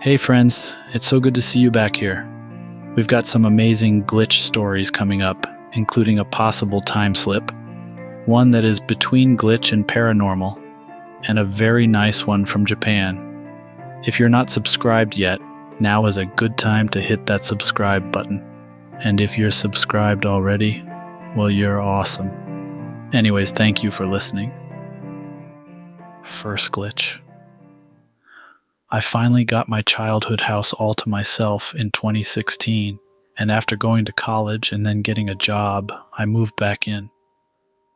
Hey friends, it's so good to see you back here. We've got some amazing glitch stories coming up, including a possible time slip, one that is between glitch and paranormal, and a very nice one from Japan. If you're not subscribed yet, now is a good time to hit that subscribe button. And if you're subscribed already, well, you're awesome. Anyways, thank you for listening. First glitch. I finally got my childhood house all to myself in 2016, and after going to college and then getting a job, I moved back in.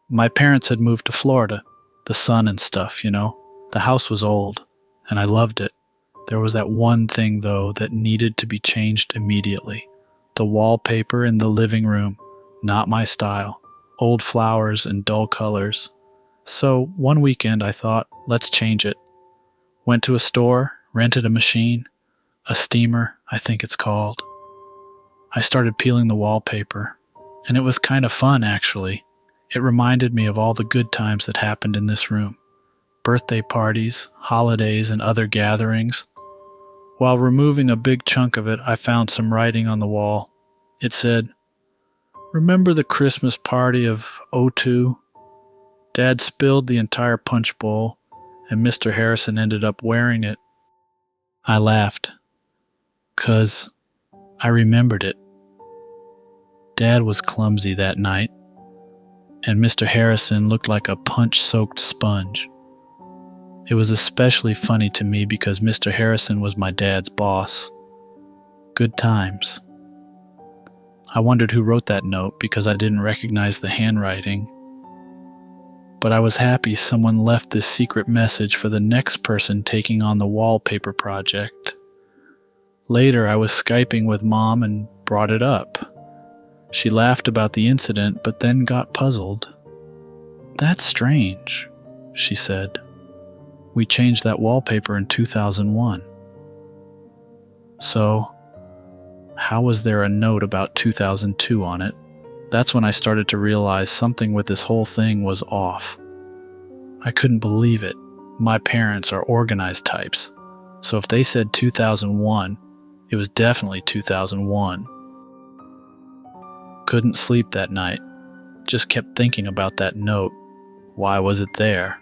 My parents had moved to Florida, the sun and stuff, you know. The house was old, and I loved it. There was that one thing, though, that needed to be changed immediately. The wallpaper in the living room, not my style, old flowers and dull colors. So one weekend I thought, let's change it. Went to a store, rented a machine, a steamer, I think it's called. I started peeling the wallpaper, and it was kind of fun, actually. It reminded me of all the good times that happened in this room. Birthday parties, holidays, and other gatherings. While removing a big chunk of it, I found some writing on the wall. It said, "Remember the Christmas party of '02? Dad spilled the entire punch bowl, and Mr. Harrison ended up wearing it." I laughed, 'cause I remembered it. Dad was clumsy that night, and Mr. Harrison looked like a punch-soaked sponge. It was especially funny to me because Mr. Harrison was my dad's boss. Good times. I wondered who wrote that note because I didn't recognize the handwriting. But I was happy someone left this secret message for the next person taking on the wallpaper project. Later, I was Skyping with Mom and brought it up. She laughed about the incident, but then got puzzled. "That's strange," she said. "We changed that wallpaper in 2001. So, how was there a note about 2002 on it? That's when I started to realize something with this whole thing was off. I couldn't believe it. My parents are organized types, so if they said 2001, it was definitely 2001. Couldn't sleep that night. Just kept thinking about that note. Why was it there?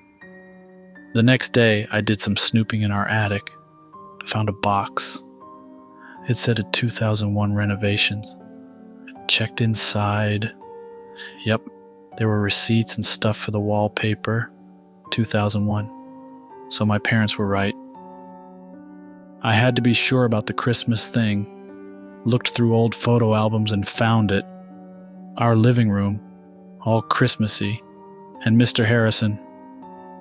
The next day, I did some snooping in our attic. Found a box. It said a 2001 renovations. Checked inside. Yep, there were receipts and stuff for the wallpaper. 2001. So my parents were right. I had to be sure about the Christmas thing. Looked through old photo albums and found it. Our living room, all Christmassy, and Mr. Harrison,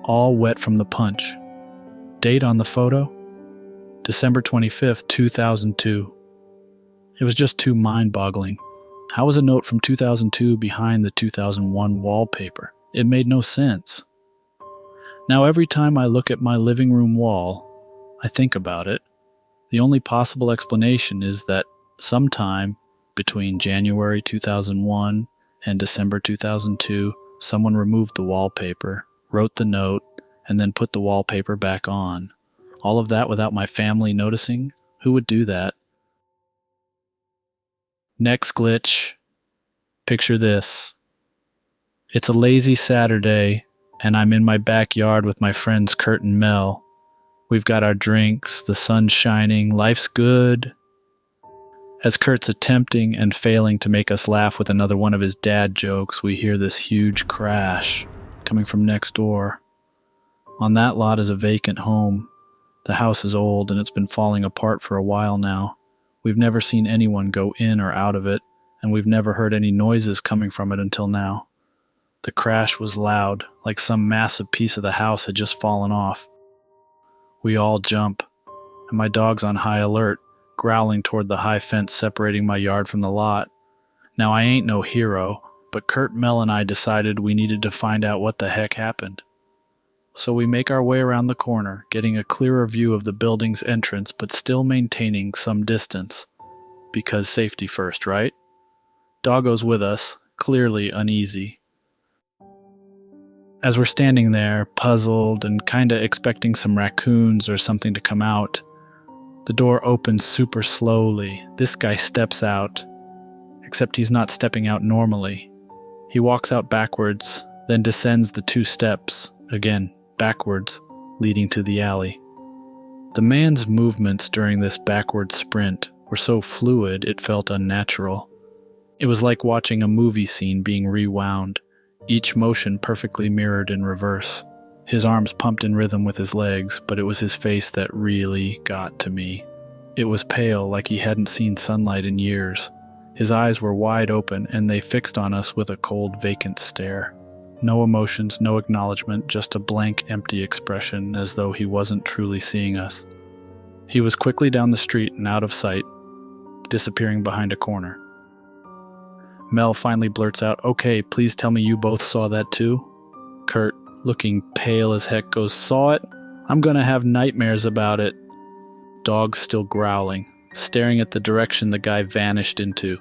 all wet from the punch. Date on the photo? December 25th, 2002. It was just too mind-boggling. How was a note from 2002 behind the 2001 wallpaper? It made no sense. Now every time I look at my living room wall, I think about it. The only possible explanation is that sometime between January 2001 and December 2002, someone removed the wallpaper, wrote the note, and then put the wallpaper back on. All of that without my family noticing? Who would do that? Next glitch. Picture this. It's a lazy Saturday, and I'm in my backyard with my friends Kurt and Mel. We've got our drinks, the sun's shining, life's good. As Kurt's attempting and failing to make us laugh with another one of his dad jokes, we hear this huge crash coming from next door. On that lot is a vacant home. The house is old and it's been falling apart for a while now. We've never seen anyone go in or out of it, and we've never heard any noises coming from it until now. The crash was loud, like some massive piece of the house had just fallen off. We all jump, and my dog's on high alert, growling toward the high fence separating my yard from the lot. Now I ain't no hero, but Kurt, Mel, and I decided we needed to find out what the heck happened. So we make our way around the corner, getting a clearer view of the building's entrance but still maintaining some distance. Because safety first, right? Doggo's with us, clearly uneasy. As we're standing there, puzzled and kinda expecting some raccoons or something to come out, The door opens super slowly. This guy steps out, except he's not stepping out normally. He walks out backwards, then descends the 2 steps, again, backwards, leading to the alley. The man's movements during this backward sprint were so fluid it felt unnatural. It was like watching a movie scene being rewound, each motion perfectly mirrored in reverse. His arms pumped in rhythm with his legs, but it was his face that really got to me. It was pale, like he hadn't seen sunlight in years. His eyes were wide open, and they fixed on us with a cold, vacant stare. No emotions, no acknowledgement, just a blank, empty expression, as though he wasn't truly seeing us. He was quickly down the street and out of sight, disappearing behind a corner. Mel finally blurts out, "Okay, please tell me you both saw that too?" Kurt, looking pale as heck, goes, "Saw it? I'm gonna have nightmares about it." Dog's still growling, staring at the direction the guy vanished into.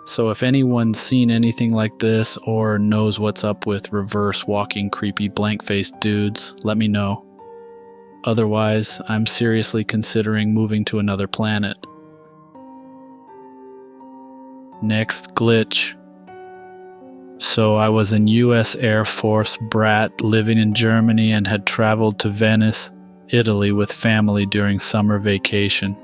So if anyone's seen anything like this or knows what's up with reverse walking creepy blank-faced dudes, let me know. Otherwise, I'm seriously considering moving to another planet. Next glitch. So I was an US Air Force brat living in Germany and had traveled to Venice, Italy with family during summer vacation.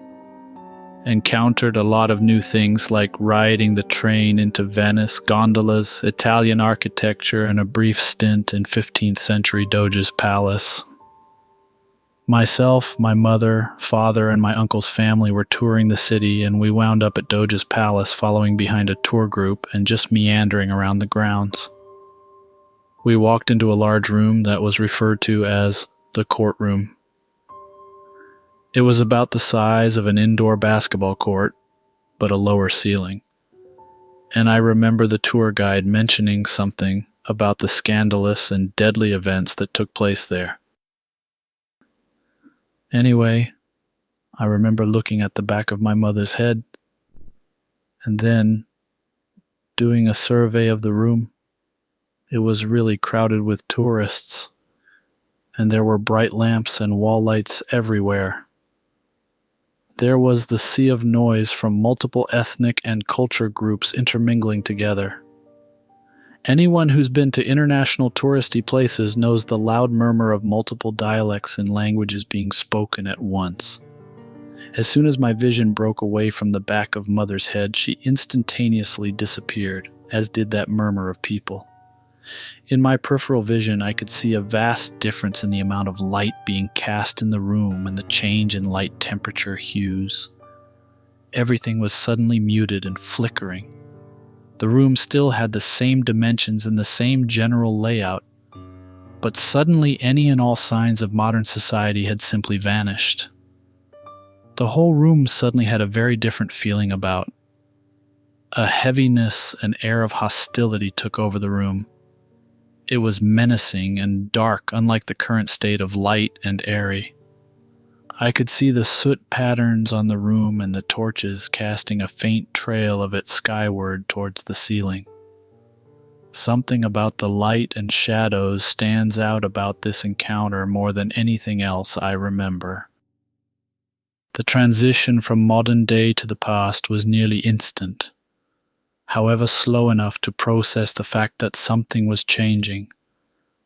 Encountered a lot of new things like riding the train into Venice, gondolas, Italian architecture, and a brief stint in 15th century Doge's palace. Myself, my mother, father, and my uncle's family were touring the city, and we wound up at Doge's palace following behind a tour group and just meandering around the grounds. We walked into a large room that was referred to as the courtroom. It was about the size of an indoor basketball court, but a lower ceiling. And I remember the tour guide mentioning something about the scandalous and deadly events that took place there. Anyway, I remember looking at the back of my mother's head and then doing a survey of the room. It was really crowded with tourists, and there were bright lamps and wall lights everywhere. There was the sea of noise from multiple ethnic and culture groups intermingling together. Anyone who's been to international touristy places knows the loud murmur of multiple dialects and languages being spoken at once. As soon as my vision broke away from the back of Mother's head, she instantaneously disappeared, as did that murmur of people. In my peripheral vision, I could see a vast difference in the amount of light being cast in the room and the change in light temperature hues. Everything was suddenly muted and flickering. The room still had the same dimensions and the same general layout, but suddenly any and all signs of modern society had simply vanished. The whole room suddenly had a very different feeling about. A heaviness, an air of hostility took over the room. It was menacing and dark, unlike the current state of light and airy. I could see the soot patterns on the room and the torches casting a faint trail of it skyward towards the ceiling. Something about the light and shadows stands out about this encounter more than anything else I remember. The transition from modern day to the past was nearly instant, however slow enough to process the fact that something was changing,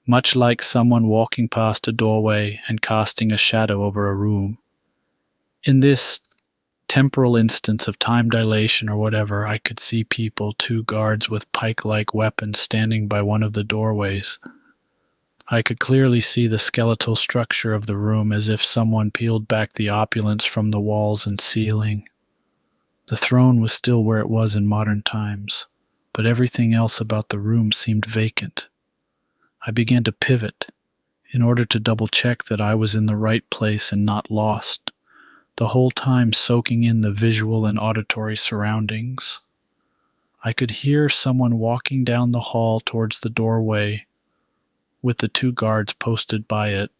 much like someone walking past a doorway and casting a shadow over a room. In this temporal instance of time dilation or whatever, I could see people, 2 guards with pike-like weapons standing by one of the doorways. I could clearly see the skeletal structure of the room as if someone peeled back the opulence from the walls and ceiling. The throne was still where it was in modern times, but everything else about the room seemed vacant. I began to pivot in order to double-check that I was in the right place and not lost, the whole time soaking in the visual and auditory surroundings. I could hear someone walking down the hall towards the doorway with the 2 guards posted by it.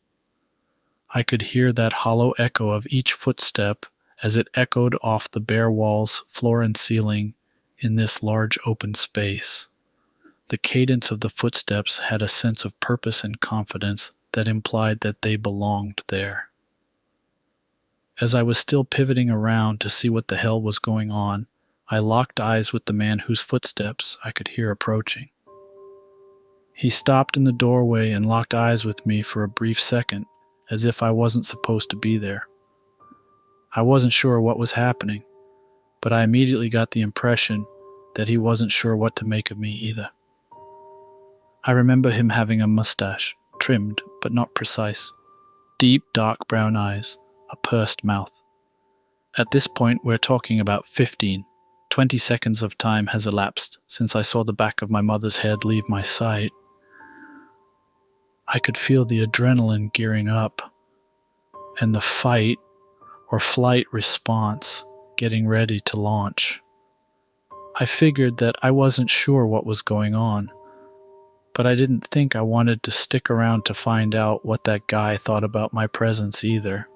I could hear that hollow echo of each footstep as it echoed off the bare walls, floor and ceiling in this large open space. The cadence of the footsteps had a sense of purpose and confidence that implied that they belonged there. As I was still pivoting around to see what the hell was going on, I locked eyes with the man whose footsteps I could hear approaching. He stopped in the doorway and locked eyes with me for a brief second, as if I wasn't supposed to be there. I wasn't sure what was happening, but I immediately got the impression that he wasn't sure what to make of me either. I remember him having a mustache, trimmed but not precise, deep dark brown eyes, a pursed mouth. At this point, we're talking about 20 seconds of time has elapsed since I saw the back of my mother's head leave my sight. I could feel the adrenaline gearing up, and the fight or flight response getting ready to launch. I figured that I wasn't sure what was going on, but I didn't think I wanted to stick around to find out what that guy thought about my presence either.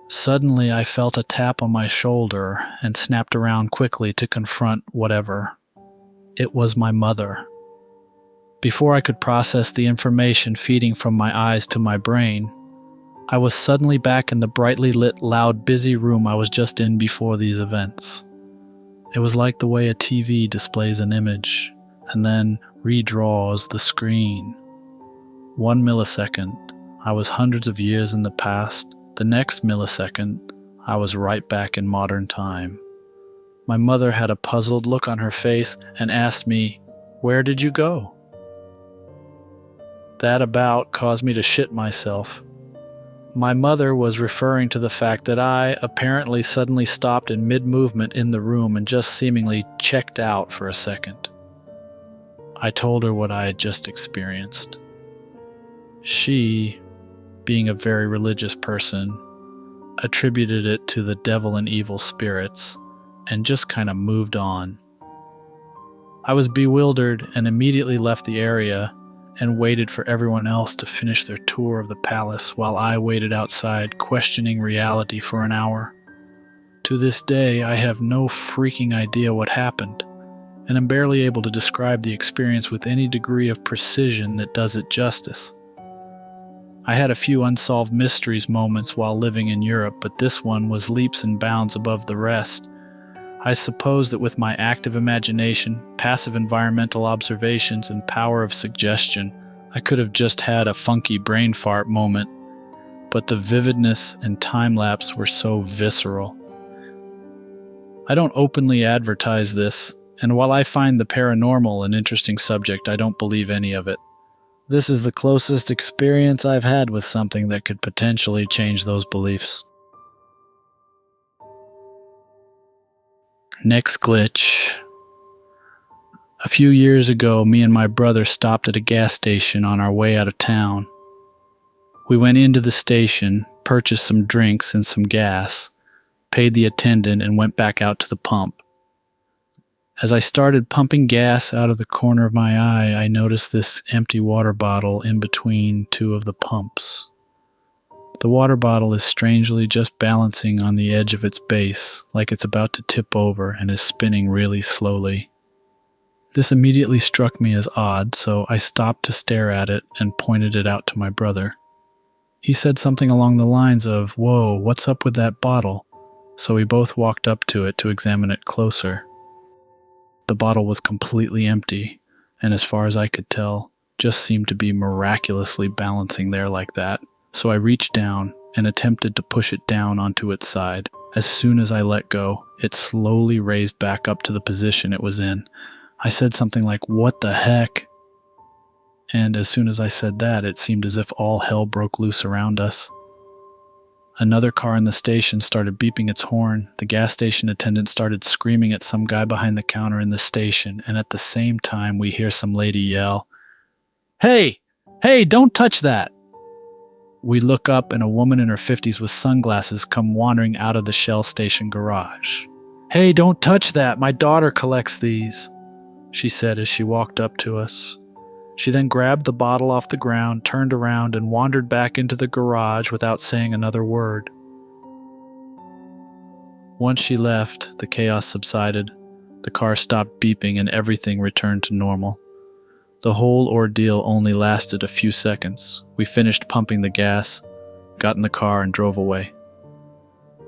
Suddenly, I felt a tap on my shoulder and snapped around quickly to confront whatever. It was my mother. Before I could process the information feeding from my eyes to my brain, I was suddenly back in the brightly lit, loud, busy room I was just in before these events. It was like the way a TV displays an image and then redraws the screen. 1 millisecond, I was hundreds of years in the past. The next millisecond, I was right back in modern time. My mother had a puzzled look on her face and asked me, "Where did you go?" That about caused me to shit myself. My mother was referring to the fact that I apparently suddenly stopped in mid-movement in the room and just seemingly checked out for a second. I told her what I had just experienced. She, being a very religious person, attributed it to the devil and evil spirits and just kind of moved on. I was bewildered and immediately left the area and waited for everyone else to finish their tour of the palace while I waited outside questioning reality for an hour. To this day, I have no freaking idea what happened, and am barely able to describe the experience with any degree of precision that does it justice. I had a few unsolved mysteries moments while living in Europe, but this one was leaps and bounds above the rest. I suppose that with my active imagination, passive environmental observations, and power of suggestion, I could have just had a funky brain fart moment, but the vividness and time-lapse were so visceral. I don't openly advertise this, and while I find the paranormal an interesting subject, I don't believe any of it. This is the closest experience I've had with something that could potentially change those beliefs. Next glitch. A few years ago, me and my brother stopped at a gas station on our way out of town. We went into the station, purchased some drinks and some gas, paid the attendant, and went back out to the pump. As I started pumping gas out of the corner of my eye, I noticed this empty water bottle in between two of the pumps. The water bottle is strangely just balancing on the edge of its base, like it's about to tip over and is spinning really slowly. This immediately struck me as odd, so I stopped to stare at it and pointed it out to my brother. He said something along the lines of, "Whoa, what's up with that bottle?" So we both walked up to it to examine it closer. The bottle was completely empty, and as far as I could tell, just seemed to be miraculously balancing there like that. So I reached down and attempted to push it down onto its side. As soon as I let go, it slowly raised back up to the position it was in. I said something like, "What the heck?" And as soon as I said that, it seemed as if all hell broke loose around us. Another car in the station started beeping its horn. The gas station attendant started screaming at some guy behind the counter in the station, and at the same time we hear some lady yell, "Hey! Hey, don't touch that!" We look up and a woman in her 50s with sunglasses come wandering out of the Shell station garage. "Hey, don't touch that! My daughter collects these," she said as she walked up to us. She then grabbed the bottle off the ground, turned around, and wandered back into the garage without saying another word. Once she left, the chaos subsided. The car stopped beeping and everything returned to normal. The whole ordeal only lasted a few seconds. We finished pumping the gas. got in the car, and drove away.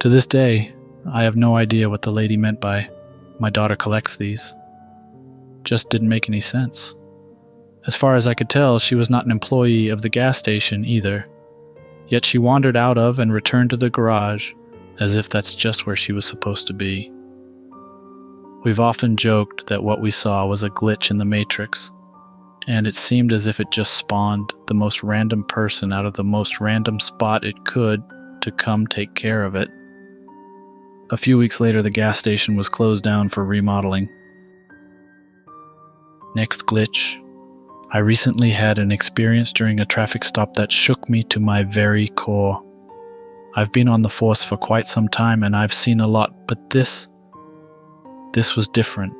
To this day, I have no idea what the lady meant by, "My daughter collects these." Just didn't make any sense. As far as I could tell, she was not an employee of the gas station either. Yet she wandered out of and returned to the garage as if that's just where she was supposed to be. We've often joked that what we saw was a glitch in the Matrix, and it seemed as if it just spawned the most random person out of the most random spot it could to come take care of it. A few weeks later, the gas station was closed down for remodeling. Next glitch. I recently had an experience during a traffic stop that shook me to my very core. I've been on the force for quite some time and I've seen a lot, but this was different.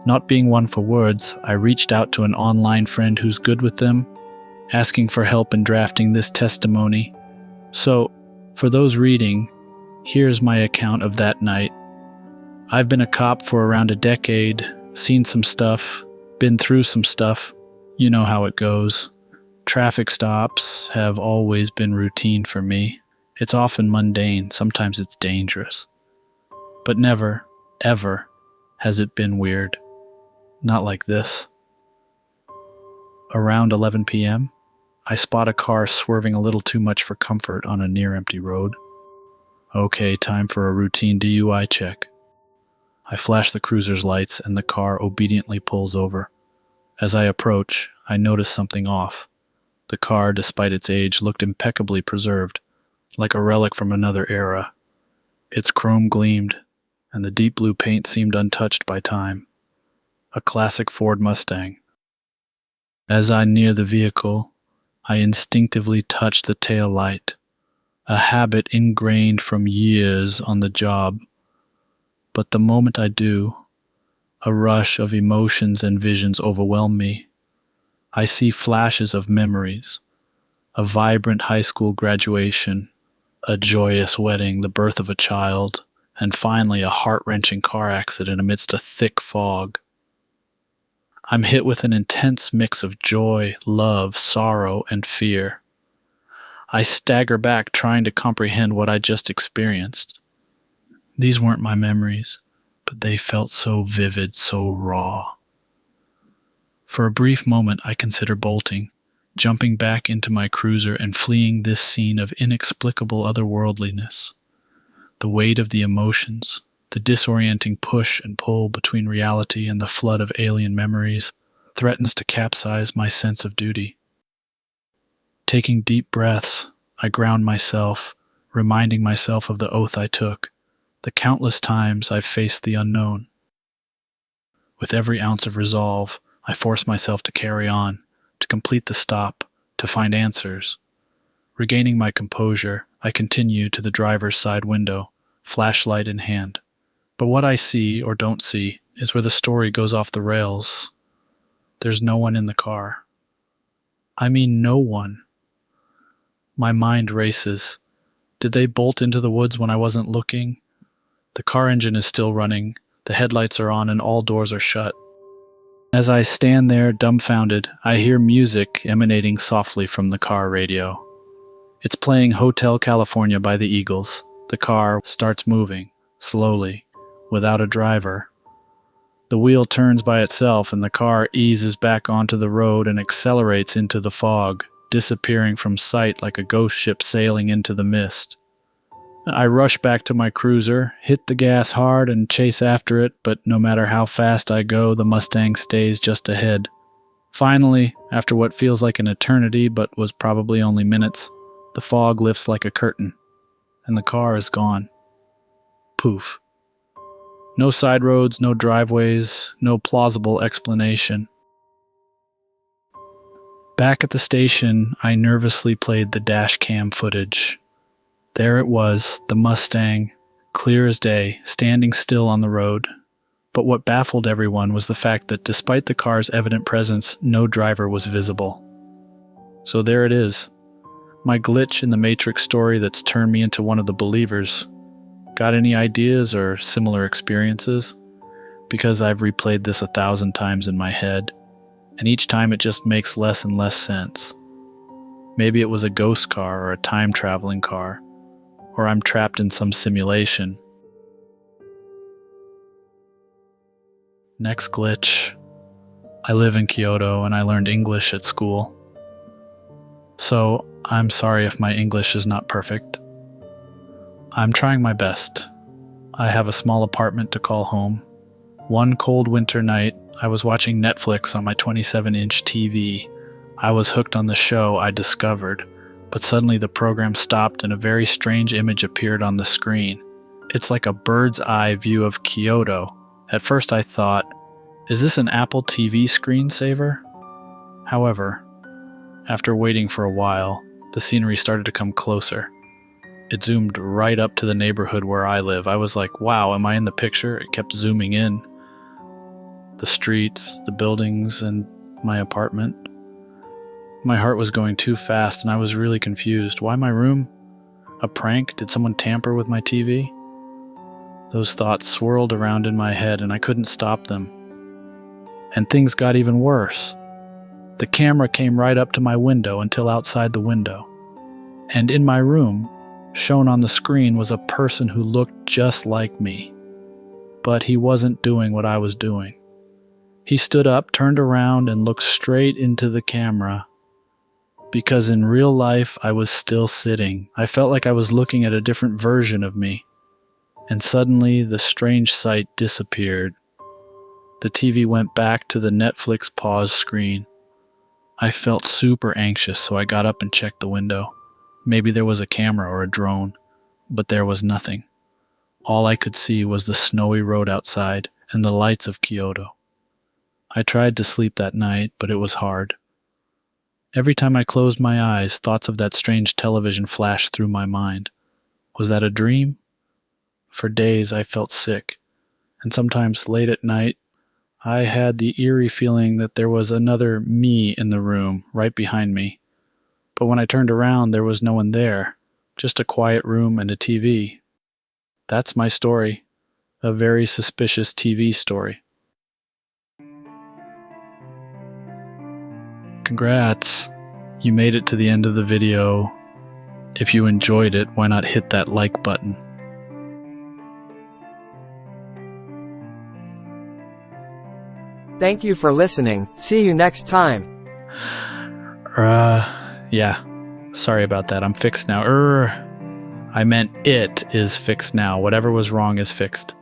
Not being one for words, I reached out to an online friend who's good with them, asking for help in drafting this testimony. So, for those reading, here's my account of that night. I've been a cop for around a decade, seen some stuff, been through some stuff. You know how it goes. Traffic stops have always been routine for me. It's often mundane, sometimes it's dangerous. But never, ever, has it been weird. Not like this. Around 11 p.m., I spot a car swerving a little too much for comfort on a near-empty road. Okay, time for a routine DUI check. I flash the cruiser's lights and the car obediently pulls over. As I approach, I notice something off. The car, despite its age, looked impeccably preserved, like a relic from another era. Its chrome gleamed, and the deep blue paint seemed untouched by time. A classic Ford Mustang. As I near the vehicle, I instinctively touch the tail light, a habit ingrained from years on the job. But the moment I do, a rush of emotions and visions overwhelm me. I see flashes of memories, a vibrant high school graduation, a joyous wedding, the birth of a child, and finally a heart-wrenching car accident amidst a thick fog. I'm hit with an intense mix of joy, love, sorrow, and fear. I stagger back trying to comprehend what I just experienced. These weren't my memories, but they felt so vivid, so raw. For a brief moment, I consider bolting, jumping back into my cruiser and fleeing this scene of inexplicable otherworldliness. The weight of the emotions, the disorienting push and pull between reality and the flood of alien memories, threatens to capsize my sense of duty. Taking deep breaths, I ground myself, reminding myself of the oath I took, the countless times I've faced the unknown. With every ounce of resolve, I force myself to carry on, to complete the stop, to find answers. Regaining my composure, I continue to the driver's side window, flashlight in hand. But what I see, or don't see, is where the story goes off the rails. There's no one in the car. I mean no one. My mind races. Did they bolt into the woods when I wasn't looking? The car engine is still running, the headlights are on, and all doors are shut. As I stand there dumbfounded, I hear music emanating softly from the car radio. It's playing Hotel California by the Eagles. The car starts moving, slowly, without a driver. The wheel turns by itself and the car eases back onto the road and accelerates into the fog, disappearing from sight like a ghost ship sailing into the mist. I rush back to my cruiser, hit the gas hard and chase after it, but no matter how fast I go, the Mustang stays just ahead. Finally, after what feels like an eternity but was probably only minutes, the fog lifts like a curtain, and the car is gone. Poof. No side roads, no driveways, no plausible explanation. Back at the station, I nervously played the dash cam footage. There it was, the Mustang, clear as day, standing still on the road. But what baffled everyone was the fact that despite the car's evident presence, no driver was visible. So there it is. My glitch in the Matrix story that's turned me into one of the believers. Got any ideas or similar experiences? Because I've replayed this 1,000 times in my head, and each time it just makes less and less sense. Maybe it was a ghost car or a time-traveling car, or I'm trapped in some simulation. Next glitch. I live in Kyoto and I learned English at school. So I'm sorry if my English is not perfect. I'm trying my best. I have a small apartment to call home. One cold winter night, I was watching Netflix on my 27-inch TV. I was hooked on the show I discovered, but suddenly the program stopped and a very strange image appeared on the screen. It's like a bird's eye view of Kyoto. At first I thought, is this an Apple TV screensaver? However, after waiting for a while, the scenery started to come closer. It zoomed right up to the neighborhood where I live. I was like, wow, am I in the picture? It kept zooming in. The streets, the buildings, and my apartment. My heart was going too fast and I was really confused. Why my room? A prank? Did someone tamper with my TV? Those thoughts swirled around in my head and I couldn't stop them. And things got even worse. The camera came right up to my window until outside the window. And in my room, shown on the screen, was a person who looked just like me. But he wasn't doing what I was doing. He stood up, turned around, and looked straight into the camera. Because in real life, I was still sitting. I felt like I was looking at a different version of me. And suddenly, the strange sight disappeared. The TV went back to the Netflix pause screen. I felt super anxious, so I got up and checked the window. Maybe there was a camera or a drone, but there was nothing. All I could see was the snowy road outside and the lights of Kyoto. I tried to sleep that night, but it was hard. Every time I closed my eyes, thoughts of that strange television flashed through my mind. Was that a dream? For days I felt sick, and sometimes late at night, I had the eerie feeling that there was another me in the room, right behind me. But when I turned around, there was no one there, just a quiet room and a TV. That's my story, a very suspicious TV story. Congrats! You made it to the end of the video. If you enjoyed it, why not hit that like button? Thank you for listening. See you next time. Yeah. Sorry about that. I'm fixed now. I meant it is fixed now. Whatever was wrong is fixed.